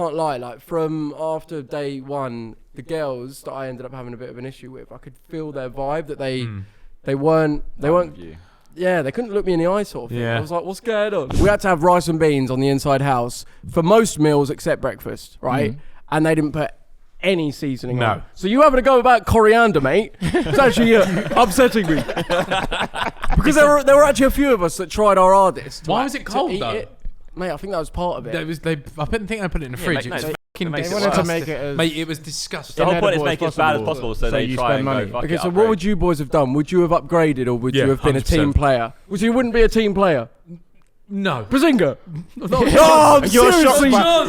can't lie. Like from after day one, the girls that I ended up having a bit of an issue with, I could feel their vibe that they weren't. Yeah, they couldn't look me in the eye sort of thing. I was like, what's going on? We had to have rice and beans on the inside house for most meals except breakfast, right? And they didn't put any seasoning on. So you having to go about coriander, mate? It's actually upsetting me. Because there were actually a few of us that tried our hardest. Why was it cold though? Mate, I think that was part of it. I think I put it in the fridge. It was fucking They wanted to make it as mate, it was disgusting. The whole point is make it as bad as possible, so they try and go fuck Okay, it so up, what right? would you boys have done? Would you have upgraded or would you have been 100%. a team player? Would you wouldn't be a team player? No. Brazinga!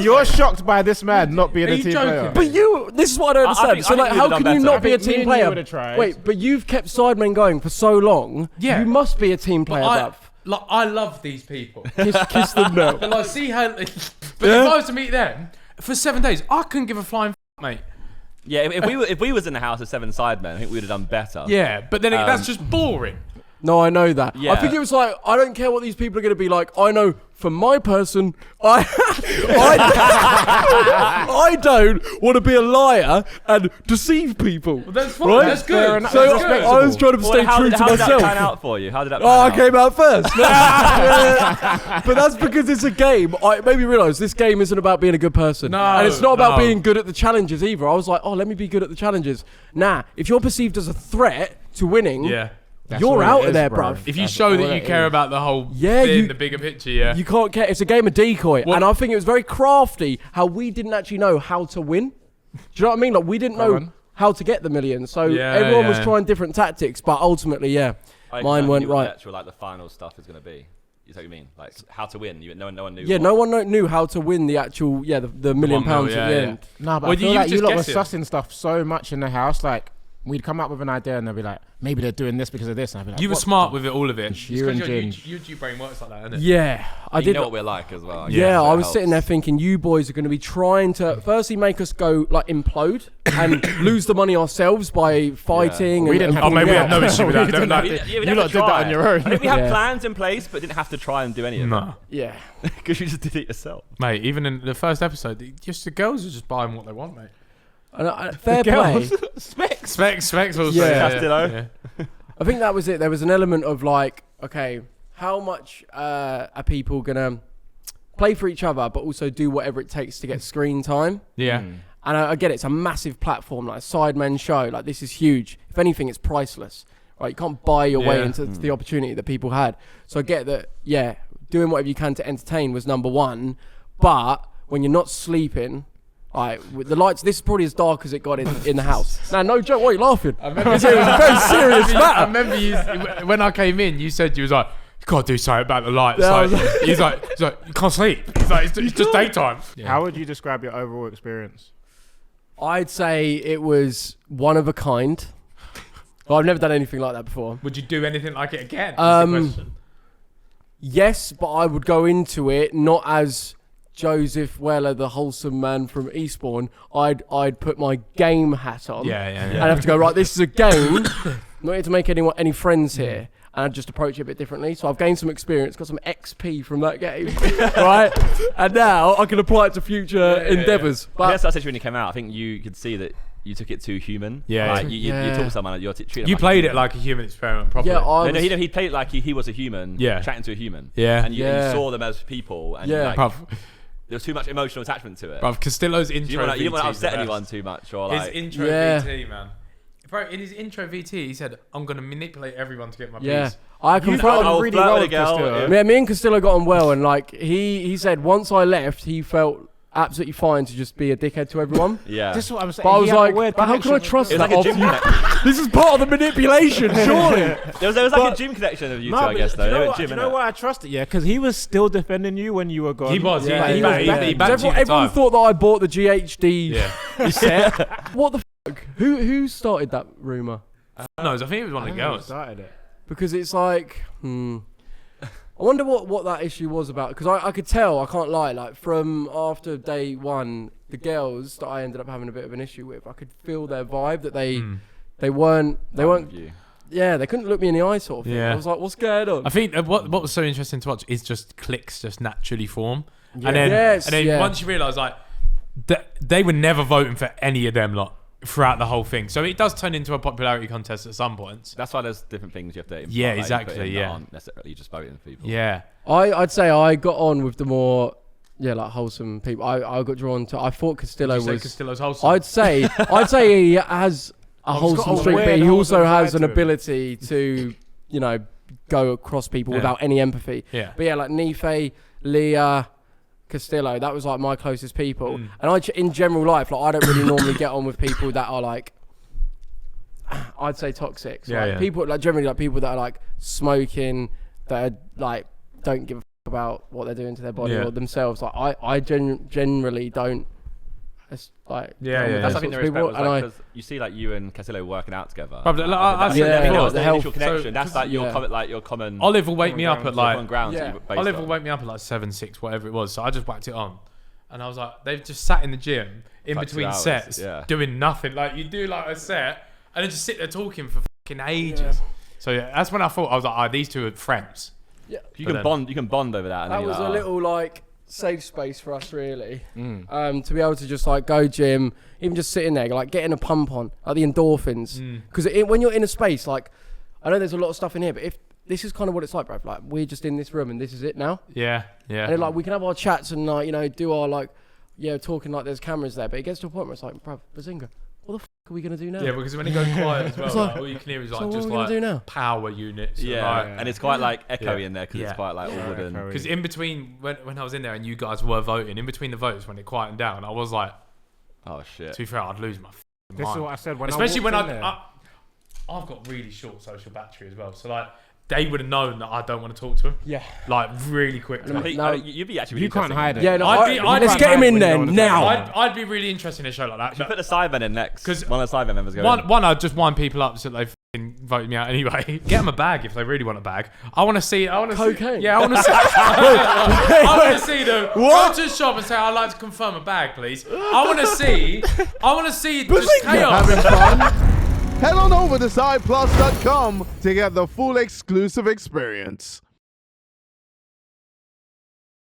You're shocked by this man not being a team player. But this is what I don't understand. So like, how can you not be a team player? Wait, but you've kept sidemen going for so long. Yeah. You must be a team player, bruv. Like, I love these people. Kiss them now. But like, see how... But if I was to meet them, for 7 days, I couldn't give a flying mate. Yeah, if we was in the house of 7 sidemen, I think we would have done better. Yeah, but then that's just boring. No, I know that. Yeah. I think it was like, I don't care what these people are going to be like. I know for my person, I don't want to be a liar and deceive people. Well, that's fine. Right? That's good. So I was trying to stay true to how did that myself. pan out for you? How did that pan I out? came out first. But that's because it's a game. It made me realise this game isn't about being a good person. And it's not about being good at the challenges either. I was like, let me be good at the challenges. Nah, if you're perceived as a threat to winning, you're out of there, bruv. If you show that you care about the whole thing, the bigger picture, you can't care. It's a game of decoy. And I think it was very crafty how we didn't actually know how to win. Do you know what I mean? Like, we didn't know how to get the millions. So everyone was trying different tactics, but ultimately, mine weren't right. Actual, like, the final stuff is going to be. You know what I mean? Like, how to win. No one knew. Yeah, no one knew how to win the actual, the £1 million at the end. No, but I feel like you lot were sussing stuff so much in the house, like, we'd come up with an idea and they'd be like, maybe they're doing this because of this. And I'd be like, you were smart with it, all of it. Your brain works like that, isn't it? Yeah, I did. You know what we're like as well. I was sitting there thinking, you boys are going to be trying to firstly make us go like implode and lose the money ourselves by fighting. We didn't have. Maybe we had no issue with that. You lot did that on your own. I think we had plans in place, but didn't have to try and do any of it. No. Yeah, because you just did it yourself, mate. Even in the first episode, just the girls are just buying what they want, mate. Fair play. Specs also. Yeah. I think that was it. There was an element of like, okay, how much are people gonna play for each other, but also do whatever it takes to get screen time? Yeah. And I get it. It's a massive platform, like a Sidemen show. Like, this is huge. If anything, it's priceless. Right? You can't buy your way into the opportunity that people had. So I get that. Yeah, doing whatever you can to entertain was number one. But when you're not sleeping. Alright, with the lights, this is probably as dark as it got in the house. Now, no joke, why are you laughing? I remember it was a very serious matter. I remember when I came in, you said you was like, you gotta do something about the lights. He's like, you can't sleep. It's just daytime. Yeah. How would you describe your overall experience? I'd say it was one of a kind. Well, I've never done anything like that before. Would you do anything like it again? That's the question. Yes, but I would go into it not as Joseph Weller, the wholesome man from Eastbourne. I'd put my game hat on. Yeah. I'd have to go, right, this is a game. Not here to make any friends here. And I'd just approach it a bit differently. So I've gained some experience, got some XP from that game, right? And now I can apply it to future endeavours. But I guess that's actually when you came out. I think you could see that you took it too human. Yeah. Like, you talk to someone, you're treating you played it like a human experiment properly. Yeah, he played it like he was a human, chatting to a human. Yeah. And you saw them as people. And there was too much emotional attachment to it. Bruv, Castillo's intro VT. You didn't want to upset anyone too much. Or like, his intro VT, man. Bro, in his intro VT, he said, I'm going to manipulate everyone to get my piece. I confronted really well with Castillo. Yeah, me and Castillo got on well, and like he said once I left, he felt absolutely fine to just be a dickhead to everyone. Yeah. This is what I'm saying. But I was like, how can I trust that? This is part of the manipulation, surely. There was like a gym connection of you two, I guess, though. Do you know why I trust it? Yeah, because he was still defending you when you were gone. He was, he was. Everyone thought that I bought the GHD set. What the fuck? Who started that rumour? No, I think it was one of the girls. Started it. Because it's like, I wonder what that issue was about. Because I could tell, I can't lie, like from after day one, the girls that I ended up having a bit of an issue with, I could feel their vibe that they weren't. Yeah, they couldn't look me in the eye sort of thing. I was like, what's going on? I think what was so interesting to watch is just cliques just naturally form. Yeah. And then once you realise, like, they were never voting for any of them lot throughout the whole thing. So it does turn into a popularity contest at some points. That's why there's different things you have to. Yeah, exactly. Yeah, aren't necessarily just voting for people. Yeah, I'd say I got on with the more like wholesome people. I got drawn to. I thought Castillo was. Castillo's wholesome. I'd say he has a wholesome streak, but he also has an ability to go across people without any empathy. Yeah. But yeah, like Nife, Leah, Castillo, that was like my closest people. And in general life, like I don't really normally get on with people that are like, I'd say toxic. So people like generally like people that are like smoking, that are like don't give a fuck about what they're doing to their body or themselves. Like I generally don't. It's like that's something there is because you see like you and Castillo working out together. But I said the initial connection. That's like your common. Olive will wake me up at like Olive will wake me up at like 7, 6, whatever it was. So I just whacked it on, and I was like, they've just sat in the gym in between sets doing nothing. Like you do like a set and then just sit there talking for fucking ages. So that's when I thought I was like, these two are friends. Yeah, you can bond. You can bond over that. That was a little like safe space for us really, to be able to just like go gym, even just sitting there like getting a pump on, like the endorphins, because when you're in a space like, I know there's a lot of stuff in here, but if this is kind of what it's like, bro, like we're just in this room and this is it now, and then, like we can have our chats and like do our like talking like there's cameras there, but it gets to a point where it's like, bro, Bazinga, what the fuck are we gonna do now? Yeah, because when it goes quiet as well, like, all you can hear is like just like power units. And it's quite like echoey in there because it's quite like all wooden. Because in between when I was in there and you guys were voting, in between the votes when it quietened down, I was like, oh shit. To be fair, I'd lose my mind. This is what I said when especially when I've got really short social battery as well, so like they would have known that I don't want to talk to him. Yeah, like really quickly. I think you'd be actually. Really you can't hide it. Yeah, no, let's get him in there now. I'd be really interested in a show like that. You put the sidemen in next, because one of the sidemen members go. One, I'd just wind people up so they fucking voted me out anyway. Get them a bag if they really want a bag. I want to see. Cocaine. I want to see. I want to see them go to the shop and say, "I'd like to confirm a bag, please." I want to see. Just chaos. Having fun? Head on over to sideplus.com to get the full exclusive experience.